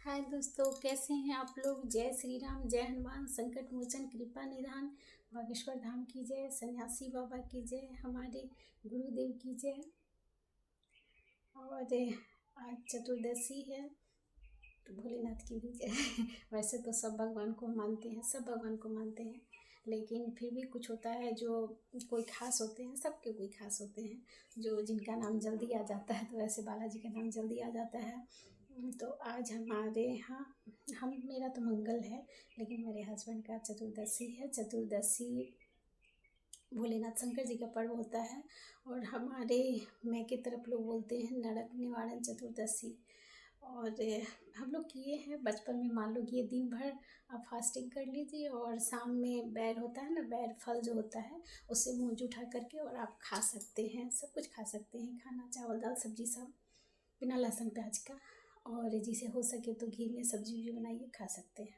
हाय दोस्तों, कैसे हैं आप लोग। जय श्री राम, जय हनुमान, संकट मोचन, कृपा निधान, बागेश्वर धाम की जय, सन्यासी बाबा की जय, हमारे गुरुदेव की जय। और आज चतुर्दशी है तो भोलेनाथ की भी जय। वैसे तो सब भगवान को मानते हैं, सब भगवान को मानते हैं, लेकिन फिर भी कुछ होता है जो कोई खास होते हैं, सबके कोई खास होते हैं जो जिनका नाम जल्दी आ जाता है। तो वैसे बालाजी का नाम जल्दी आ जाता है। तो आज हमारे यहाँ हम मेरा तो मंगल है, लेकिन मेरे हस्बैंड का चतुर्दशी है। चतुर्दशी भोलेनाथ शंकर जी का पर्व होता है और हमारे मैं की तरफ लोग बोलते हैं नरक निवारण चतुर्दशी। और हम लोग किए हैं बचपन में। मान लो कि ये दिन भर आप फास्टिंग कर लीजिए और शाम में बैर होता है ना, बैर फल जो होता है उससे मुँह उठा करके और आप खा सकते हैं, सब कुछ खा सकते हैं, खाना चावल दाल सब्जी सब बिना लहसुन प्याज का। और जिसे हो सके तो घी में सब्जी भी बनाइए, खा सकते हैं।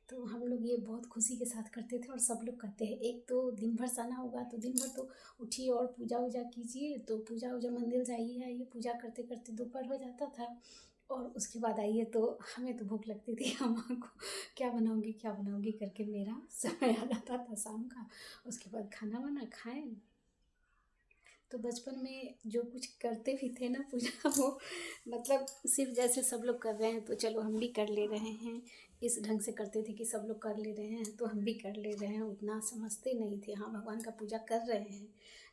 तो हम लोग ये बहुत खुशी के साथ करते थे और सब लोग करते हैं। एक तो दिन भर साना होगा तो दिन भर तो उठिए और पूजा वूजा कीजिए, तो पूजा वूजा मंदिर जाइए आइए, पूजा करते करते दोपहर हो जाता था। और उसके बाद आइए तो हमें तो भूख लगती थी, अम्मा को क्या बनाऊंगी करके मेरा समय आ जाता था शाम का। उसके बाद खाना वाना खाएं। तो बचपन में जो कुछ करते भी थे ना पूजा, वो मतलब सिर्फ जैसे सब लोग कर रहे हैं तो चलो हम भी कर ले रहे हैं, इस ढंग से करते थे कि सब लोग कर ले रहे हैं तो हम भी कर ले रहे हैं। उतना समझते नहीं थे, हाँ भगवान का पूजा कर रहे हैं,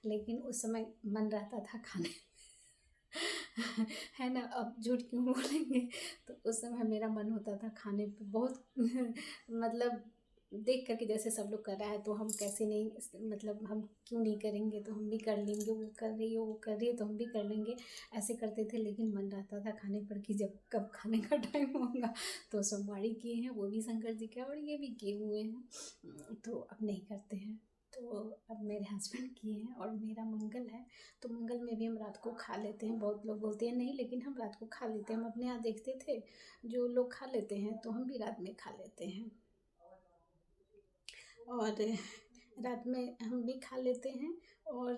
लेकिन उस समय मन रहता था खाने है ना। अब झूठ क्यों बोलेंगे। तो उस समय मेरा मन होता था खाने पे बहुत मतलब देख करके जैसे सब लोग कर रहा है तो हम कैसे नहीं, मतलब हम क्यों नहीं करेंगे, तो हम भी कर लेंगे, वो कर रही है वो कर रही है तो हम भी कर लेंगे, ऐसे करते थे। लेकिन मन रहता था खाने पर कि जब कब खाने का टाइम होगा। तो सोमवारी किए हैं, वो भी शंकर जी का, और ये भी किए हुए हैं, तो अब नहीं करते हैं। तो अब मेरे हस्बैंड किए हैं और मेरा मंगल है, तो मंगल में भी हम रात को खा लेते हैं। बहुत लोग बोलते हैं नहीं, लेकिन हम रात को खा लेते हैं। हम अपने यहाँ देखते थे जो लोग खा लेते हैं तो हम भी रात में खा लेते हैं। और रात में हम भी खा लेते हैं। और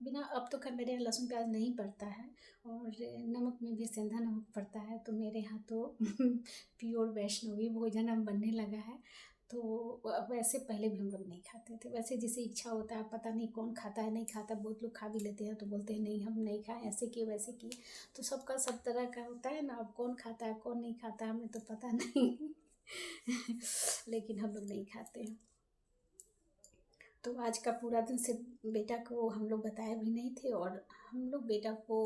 बिना, अब तो खैर मेरे यहाँ लहसुन प्याज नहीं पड़ता है, और नमक में भी सेंधा नमक पड़ता है, तो मेरे यहाँ तो प्योर वैष्णवी भोजन अब बनने लगा है। तो वैसे पहले भी हम लोग नहीं खाते थे, वैसे जिसे इच्छा होता है, पता नहीं कौन खाता है नहीं खाता। बहुत लोग खा भी लेते हैं तो बोलते हैं नहीं हम नहीं खाएं, ऐसे किए वैसे किए। तो सबका सब तरह का होता है ना, अब कौन खाता है कौन नहीं खाता हमें तो पता नहीं लेकिन हम लोग नहीं खाते हैं। तो आज का पूरा दिन सिर्फ बेटा को हम लोग बताए भी नहीं थे, और हम लोग बेटा को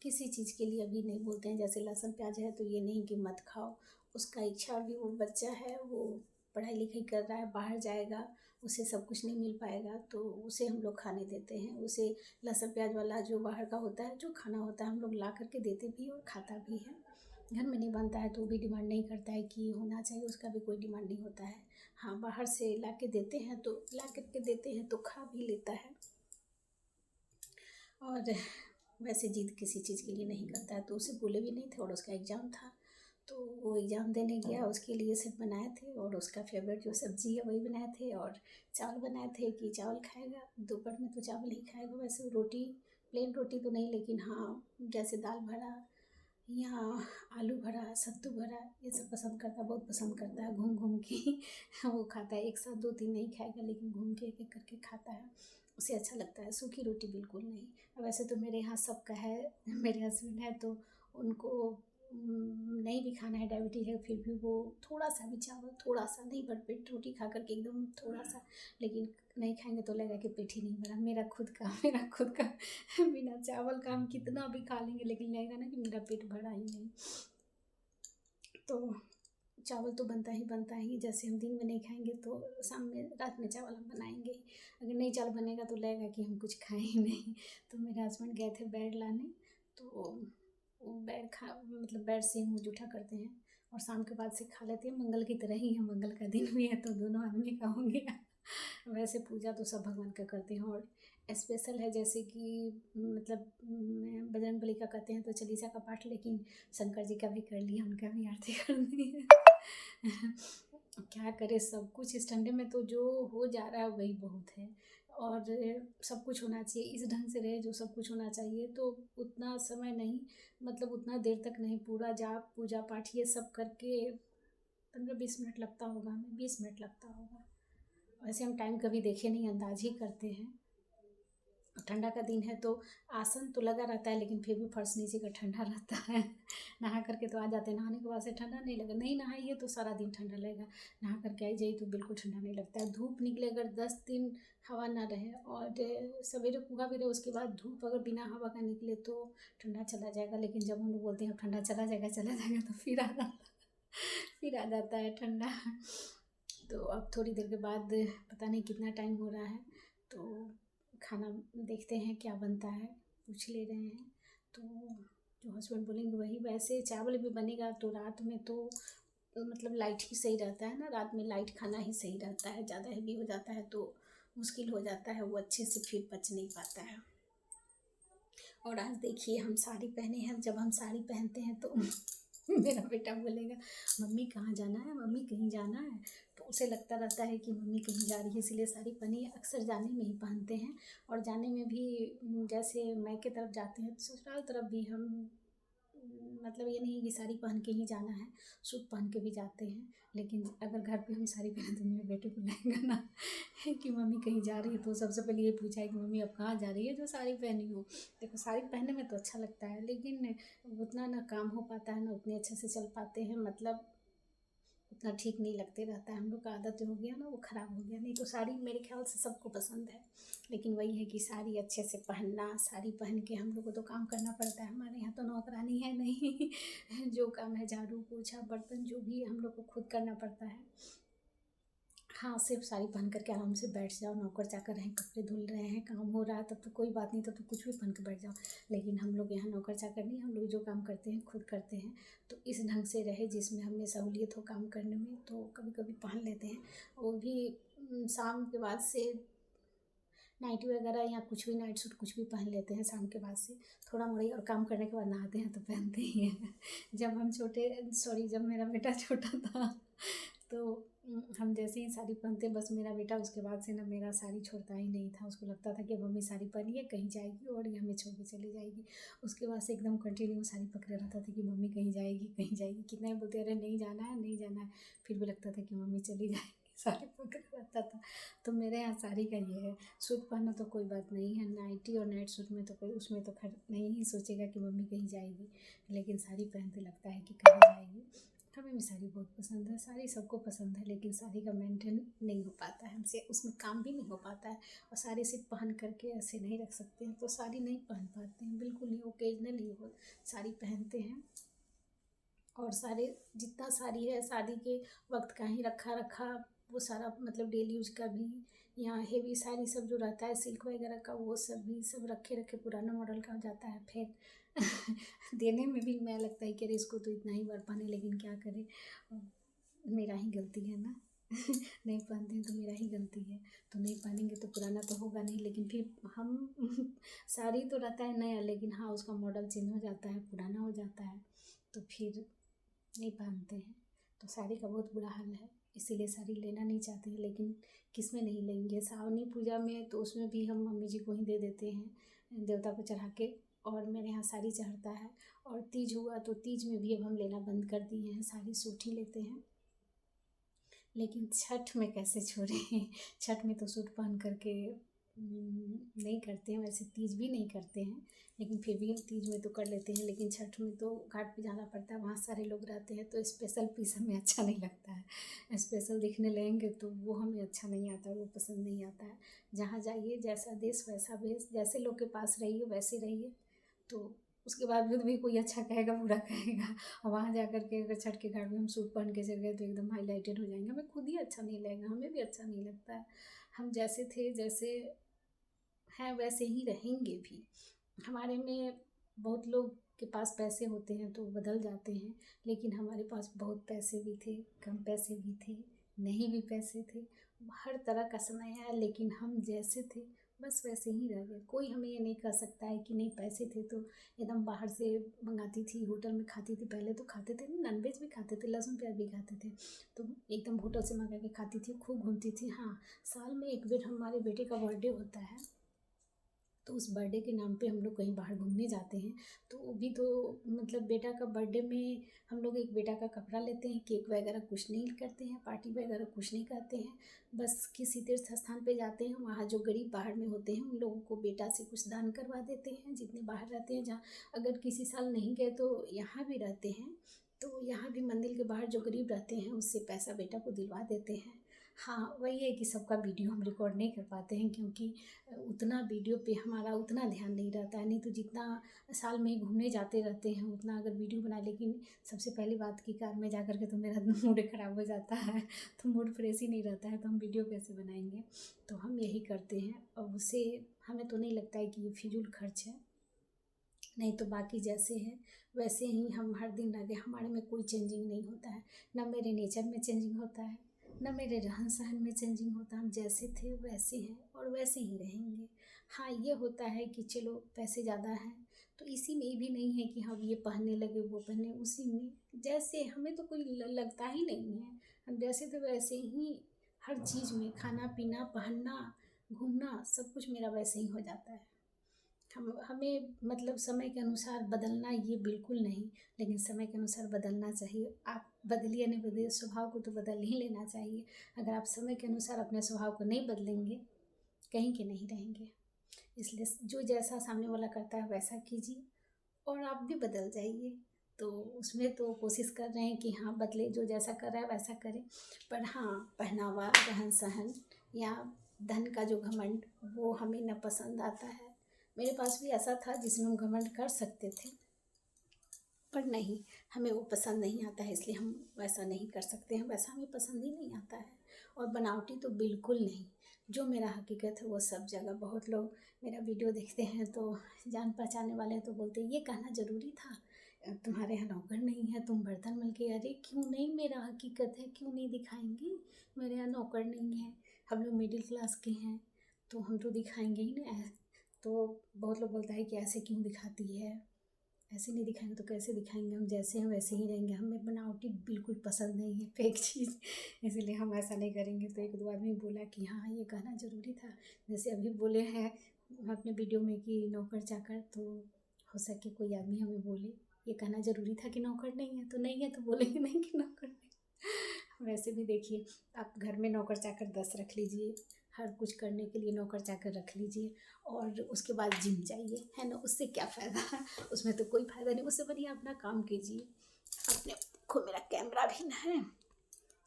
किसी चीज़ के लिए अभी नहीं बोलते हैं। जैसे लहसुन प्याज है तो ये नहीं कि मत खाओ, उसका इच्छा, अभी वो बच्चा है, वो पढ़ाई लिखाई कर रहा है, बाहर जाएगा, उसे सब कुछ नहीं मिल पाएगा, तो उसे हम लोग खाने देते हैं। उसे लहसुन प्याज वाला जो बाहर का होता है, जो खाना होता है, हम लोग ला करके देते भी और खाता भी है। घर में नहीं बनता है तो भी डिमांड नहीं करता है कि होना चाहिए, उसका भी कोई डिमांड नहीं होता है। हाँ, बाहर से ला के देते हैं तो ला करके देते हैं तो खा भी लेता है। और वैसे जिद किसी चीज़ के लिए नहीं करता है, तो उसे बोले भी नहीं थे। और उसका एग्ज़ाम था तो वो एग्ज़ाम देने गया, उसके लिए सिर्फ बनाए थे, और उसका फेवरेट जो सब्ज़ी है वही बनाए थे, और चावल बनाए थे कि चावल खाएगा। दोपहर में तो चावल ही खाएगा, वैसे रोटी, प्लेन रोटी तो नहीं, लेकिन हाँ जैसे दाल भरा या आलू भरा, सत्तू भरा, ये सब पसंद करता है, बहुत पसंद करता है। घूम घूम के वो खाता है, एक साथ दो तीन नहीं खाएगा, लेकिन घूम के एक एक करके खाता है, उसे अच्छा लगता है। सूखी रोटी बिल्कुल नहीं। वैसे तो मेरे यहाँ सबका है, मेरे हस्बैंड है तो उनको नहीं भी खाना है, डायबिटीज है, फिर भी वो थोड़ा सा भी चावल, थोड़ा सा नहीं, भरपेट रोटी खा करके एकदम थोड़ा सा, लेकिन नहीं खाएंगे तो लगेगा कि पेट ही नहीं भरा। मेरा खुद का बिना चावल का हम कितना भी खा लेंगे, लेकिन लगेगा ना कि मेरा पेट भरा ही नहीं। तो चावल तो बनता ही बनता है। जैसे हम दिन में नहीं खाएंगे तो शाम में रात में चावल हम बनाएंगे ही। अगर नहीं चावल बनेगा तो लगेगा कि हम कुछ खाए ही नहीं। तो मेरे हस्बैंड गए थे बैर लाने, तो वो बैर खा, मतलब बैर से मुँह जूठा करते हैं और शाम के बाद से खा लेते हैं। मंगल की तरह ही है, मंगल का दिन भी है तो दोनों आदमी का हो गया। वैसे पूजा तो सब भगवान का करते हैं, और स्पेशल है जैसे कि मतलब बजरंगबली का करते हैं तो चालीसा का पाठ, लेकिन शंकर जी का भी कर लिया, उनका भी आरती कर दी है। क्या करे, सब कुछ इस ठंडे में तो जो हो जा रहा है वही बहुत है। और सब कुछ होना चाहिए, इस ढंग से रहे जो सब कुछ होना चाहिए। तो उतना समय नहीं, मतलब उतना देर तक नहीं, पूरा जाप पूजा पाठ ये सब करके 15-20 मिनट लगता होगा हमें, 20 मिनट लगता होगा। वैसे हम टाइम कभी देखे नहीं, अंदाज ही करते हैं। ठंडा का दिन है तो आसन तो लगा रहता है, लेकिन फिर भी फर्श नीचे का ठंडा रहता है। नहा करके तो आ जाते हैं, नहाने के बाद से ठंडा नहीं लगा, नहीं नहाइए तो सारा दिन ठंडा लगेगा, नहा करके आई जाइए तो बिल्कुल ठंडा नहीं लगता है। धूप निकले अगर 10 दिन हवा ना रहे और सवेरे पूरा भी रहे, उसके बाद धूप अगर बिना हवा का निकले तो ठंडा चला जाएगा। लेकिन जब हम लोग बोलते हैं ठंडा चला जाएगा तो फिर आ जाता है ठंडा। तो अब थोड़ी देर के बाद पता नहीं कितना टाइम हो रहा है, तो खाना देखते हैं क्या बनता है, पूछ ले रहे हैं। तो जो हस्बैंड बोलेंगे वही, वैसे चावल भी बनेगा तो रात में तो मतलब लाइट ही सही रहता है ना, रात में लाइट खाना ही सही रहता है। ज़्यादा हेवी हो जाता है तो मुश्किल हो जाता है, वो अच्छे से फिर पच नहीं पाता है। और आज देखिए हम साड़ी पहने हैं, जब हम साड़ी पहनते हैं तो मेरा बेटा बोलेगा मम्मी कहाँ जाना है, मम्मी कहीं जाना है। तो उसे लगता रहता है कि मम्मी कहीं जा रही है, इसलिए साड़ी पहनी है। अक्सर जाने में ही पहनते हैं, और जाने में भी जैसे मायके तरफ जाते हैं, ससुराल तरफ भी हम मतलब ये नहीं कि साड़ी पहन के ही जाना है, सूट पहन के भी जाते हैं। लेकिन अगर घर पे हम साड़ी पहने तो मेरे बेटे को लगेगा ना कि मम्मी कहीं जा रही है, तो सबसे पहले ये पूछा है कि मम्मी अब कहाँ जा रही है जो साड़ी पहनी हो। देखो साड़ी पहनने में तो अच्छा लगता है, लेकिन उतना ना काम हो पाता है, ना उतने अच्छे से चल पाते हैं, मतलब उतना ठीक नहीं लगते रहता है। हम लोग का आदत जो हो गया ना वो ख़राब हो गया। नहीं तो साड़ी मेरे ख्याल से सबको पसंद है, लेकिन वही है कि साड़ी अच्छे से पहनना, साड़ी पहन के हम लोग को तो काम करना पड़ता है। हमारे यहाँ तो नौकरानी है नहीं जो काम है झाड़ू पोछा बर्तन जो भी हम लोग को खुद करना पड़ता है। हाँ, सिर्फ साड़ी पहन करके आराम से बैठ जाओ, नौकर चाकर हैं, कपड़े धुल रहे हैं, काम हो रहा है, तब तो कोई बात नहीं, तब तो कुछ भी पहन के बैठ जाओ। लेकिन हम लोग यहाँ नौकर चाकर नहीं, हम लोग जो काम करते हैं खुद करते हैं। तो इस ढंग से रहे जिसमें हमें सहूलियत हो काम करने में, तो कभी कभी पहन लेते हैं। वो भी शाम के बाद से नाइटी वगैरह या कुछ भी नाइट सूट कुछ भी पहन लेते हैं शाम के बाद से, थोड़ा मोड़ी, और काम करने के बाद नहाते हैं तो पहनते ही हैं। जब मेरा बेटा छोटा था तो हम जैसे ही साड़ी पहनते, बस मेरा बेटा उसके बाद से ना मेरा साड़ी छोड़ता ही नहीं था। उसको लगता था कि अब मम्मी साड़ी पहनी है कहीं जाएगी और ये हमें छोड़ के चली जाएगी। उसके बाद से एकदम कंटिन्यू साड़ी पकड़े रहता था कि मम्मी कहीं जाएगी कहीं जाएगी। कितना ही बोलते अरे नहीं जाना है नहीं जाना है, फिर भी लगता था कि मम्मी चली जाएगी, साड़ी पकड़े रहता था। तो मेरे यहाँ साड़ी का ये है, सूट पहनना तो कोई बात नहीं है, नाइटी और नाइट सूट में तो कोई, उसमें तो खैर नहीं ही सोचेगा कि मम्मी कहीं जाएगी। लेकिन साड़ी पहनते लगता है कि कहीं जाएगी। हमें भी साड़ी बहुत पसंद है, साड़ी सबको पसंद है, लेकिन साड़ी का मेंटेन नहीं हो पाता है हमसे, उसमें काम भी नहीं हो पाता है। और साड़ी सिर्फ पहन करके ऐसे नहीं रख सकते हैं, तो साड़ी नहीं पहन पाते हैं बिल्कुल ही, ओकेजनली हो साड़ी पहनते हैं। और सारे जितना साड़ी है शादी के वक्त का ही रखा रखा, वो सारा मतलब डेली यूज का भी, यहाँ हेवी साड़ी सब जो रहता है सिल्क वगैरह का, वो सब भी सब रखे रखे पुराना मॉडल का हो जाता है। फिर देने में भी मैं लगता है कि अरे इसको तो इतना ही बार पहने, लेकिन क्या करें, मेरा ही गलती है ना नहीं पहनते हैं तो मेरा ही गलती है। तो नहीं पहनेंगे तो पुराना तो होगा नहीं, लेकिन फिर हम साड़ी तो रहता है नया, लेकिन हाँ उसका मॉडल चेंज हो जाता है, पुराना हो जाता है, तो फिर नहीं पहनते हैं। तो साड़ी का बहुत बुरा हाल है, इसीलिए साड़ी लेना नहीं चाहते हैं। लेकिन किस में नहीं लेंगे, सावनी पूजा में तो उसमें भी हम मम्मी जी को ही दे देते हैं देवता को चढ़ा के, और मेरे यहाँ साड़ी चढ़ता है। और तीज हुआ तो तीज में भी अब हम लेना बंद कर दिए हैं, साड़ी सूट ही लेते हैं। लेकिन छठ में कैसे छोड़ें छठ में तो सूट पहन करके नहीं करते हैं, वैसे तीज भी नहीं करते हैं, लेकिन फिर भी हम तीज में तो कर लेते हैं। लेकिन छठ में तो घाट पे जाना पड़ता है, वहाँ सारे लोग रहते हैं, तो स्पेशल पीस हमें अच्छा नहीं लगता है। स्पेशल दिखने लगेंगे तो वो हमें अच्छा नहीं आता, वो पसंद नहीं आता है। जहाँ जाइए जैसा देश वैसा भेष, जैसे लोग के पास रहिए वैसे रहिए, तो उसके बावजूद भी कोई अच्छा कहेगा बुरा कहेगा। और वहाँ जा कर के अगर छठ के घाट में हम सूट पहन के चल गए तो एकदम हाईलाइटेड हो जाएंगे, हमें खुद ही अच्छा नहीं लगेगा, हमें भी अच्छा नहीं लगता है। हम जैसे थे जैसे हैं वैसे ही रहेंगे भी। हमारे में बहुत लोग के पास पैसे होते हैं तो बदल जाते हैं, लेकिन हमारे पास बहुत पैसे भी थे, कम पैसे भी थे, नहीं भी पैसे थे, हर तरह का समय है, लेकिन हम जैसे थे बस वैसे ही रह गए। कोई हमें ये नहीं कह सकता है कि नहीं पैसे थे तो एकदम बाहर से मंगाती थी, होटल में खाती थी। पहले तो खाते थे, नॉनवेज भी खाते थे, लहसुन प्याज भी खाते थे, तो एकदम होटल से मंगा के खाती थी, खूब घूमती थी। हाँ, साल में एक बार हमारे बेटे का बर्थडे होता है, तो उस बर्थडे के नाम पे हम लोग कहीं बाहर घूमने जाते हैं। तो वो भी तो मतलब बेटा का बर्थडे में हम लोग एक बेटा का कपड़ा लेते हैं, केक वगैरह कुछ नहीं करते हैं, पार्टी वगैरह कुछ नहीं करते हैं। बस किसी तीर्थ स्थान पे जाते हैं, वहाँ जो गरीब बाहर में होते हैं उन लोगों को बेटा से कुछ दान करवा देते हैं, जितने बाहर रहते हैं। जहाँ अगर किसी साल नहीं गए तो यहाँ भी रहते हैं, तो यहाँ भी मंदिर के बाहर जो गरीब रहते हैं उससे पैसा बेटा को दिलवा देते हैं। हाँ, वही है कि सबका वीडियो हम रिकॉर्ड नहीं कर पाते हैं, क्योंकि उतना वीडियो पे हमारा उतना ध्यान नहीं रहता है। नहीं तो जितना साल में घूमने जाते रहते हैं उतना अगर वीडियो बनाए, लेकिन सबसे पहली बात की कार में जा कर के तो मेरा मूड ख़राब हो जाता है, तो मूड फ्रेश ही नहीं रहता है, तो हम वीडियो कैसे बनाएंगे। तो हम यही करते हैं, और उससे हमें तो नहीं लगता है कि ये फिजूल खर्च है। नहीं तो बाकी जैसे है वैसे ही हम हर दिन रह गए, हमारे में कोई चेंजिंग नहीं होता है, ना मेरे नेचर में चेंजिंग होता है, ना मेरे रहन सहन में चेंजिंग होता है। हम जैसे थे वैसे हैं और वैसे ही रहेंगे। हाँ, ये होता है कि चलो पैसे ज़्यादा हैं तो इसी में भी नहीं है कि हम ये पहनने लगे वो पहने, उसी में जैसे हमें तो कोई लगता ही नहीं है। हम जैसे थे वैसे ही हर चीज़ में, खाना पीना पहनना घूमना सब कुछ मेरा वैसे ही हो जाता है। हमें मतलब समय के अनुसार बदलना ये बिल्कुल नहीं, लेकिन समय के अनुसार बदलना चाहिए। आप बदलिए नहीं बदलिए, स्वभाव को तो बदल ही लेना चाहिए। अगर आप समय के अनुसार अपने स्वभाव को नहीं बदलेंगे कहीं के नहीं रहेंगे। इसलिए जो जैसा सामने वाला करता है वैसा कीजिए और आप भी बदल जाइए। तो उसमें तो कोशिश कर रहे हैं कि हाँ बदले, जो जैसा कर रहा है वैसा करें। पर हाँ, पहनावा रहन सहन या धन का जो घमंड वो हमें न पसंद आता है। मेरे पास भी ऐसा था जिसमें हम घमंड कर सकते थे, पर नहीं, हमें वो पसंद नहीं आता है, इसलिए हम वैसा नहीं कर सकते हैं। वैसा हमें पसंद ही नहीं आता है। और बनावटी तो बिल्कुल नहीं। जो मेरा हकीकत है वो सब जगह, बहुत लोग मेरा वीडियो देखते हैं तो जान पहचानने वाले तो बोलते हैं ये कहना ज़रूरी था, तुम्हारे यहाँ नौकर नहीं है, तुम बर्तन मल के। अरे क्यों नहीं, मेरा हकीकत है, क्यों नहीं दिखाएंगे। मेरे यहाँ नौकर नहीं है, हम लोग मिडिल क्लास के हैं तो हम तो दिखाएंगे ही ना। तो बहुत लोग बोलता है कि ऐसे क्यों दिखाती है, ऐसे नहीं दिखाएंगे तो कैसे दिखाएंगे, हम जैसे हैं वैसे ही रहेंगे। हमें बनावटी बिल्कुल पसंद नहीं है, फेक चीज़, इसीलिए हम ऐसा नहीं करेंगे। तो एक दो आदमी बोला कि हाँ ये कहना ज़रूरी था, जैसे अभी बोले हैं अपने वीडियो में कि नौकर चाकर, तो हो सके कोई आदमी हमें बोले ये कहना ज़रूरी था कि नौकर नहीं है, तो नहीं है तो बोलेंगे नहीं कि नौकर नहीं। वैसे भी देखिए, आप घर में नौकर चाकर 10 रख लीजिए, हर कुछ करने के लिए नौकर चाकर रख लीजिए, और उसके बाद जिम जाइए, है ना, उससे क्या फ़ायदा। उसमें तो कोई फ़ायदा नहीं, उससे बढ़िया अपना काम कीजिए। अपने को मेरा कैमरा भी ना है,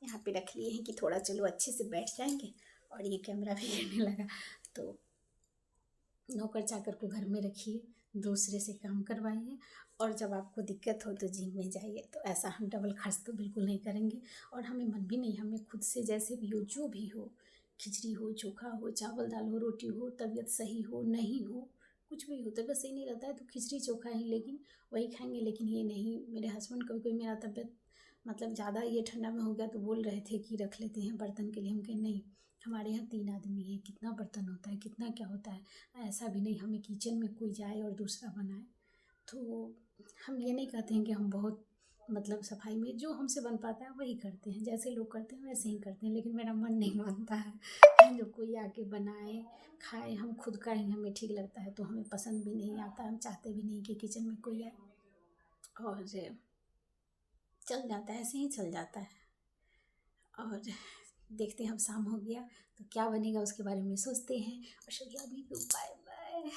यहाँ पे रख लिए हैं कि थोड़ा चलो अच्छे से बैठ जाएंगे, और ये कैमरा भी गिरने लगा। तो नौकर चाकर को घर में रखिए, दूसरे से काम करवाइए, और जब आपको दिक्कत हो तो जिम में जाइए। तो ऐसा हम डबल खर्च तो बिल्कुल नहीं करेंगे, और हमें मन भी नहीं, हमें खुद से जैसे भी हो, जो भी हो, खिचड़ी हो, चोखा हो, चावल दाल हो, रोटी हो, तबीयत सही हो नहीं हो, कुछ भी हो, तबीयत सही नहीं रहता है तो खिचड़ी चोखा ही, लेकिन वही खाएंगे। लेकिन ये नहीं, मेरे हस्बैंड कभी कोई मेरा तबीयत मतलब ज़्यादा ये ठंडा में हो गया तो बोल रहे थे कि रख लेते हैं बर्तन के लिए। हम कहे नहीं, हमारे यहाँ 3 आदमी हैं, कितना बर्तन होता है, कितना क्या होता है। ऐसा भी नहीं हमें किचन में कोई जाए और दूसरा बनाए। तो हम ये नहीं कहते हैं कि हम बहुत मतलब सफाई में, जो हमसे बन पाता है वही करते हैं, जैसे लोग करते हैं वैसे ही करते हैं। लेकिन मेरा मन नहीं मानता है जो कोई आके बनाए खाए, हम खुद का ही हमें ठीक लगता है, तो हमें पसंद भी नहीं आता, हम चाहते भी नहीं कि किचन में कोई आए। और चल जाता है, ऐसे ही चल जाता है। और देखते हैं, अब शाम हो गया तो क्या बनेगा उसके बारे में सोचते हैं। और सभी आदमी को बाय बाय।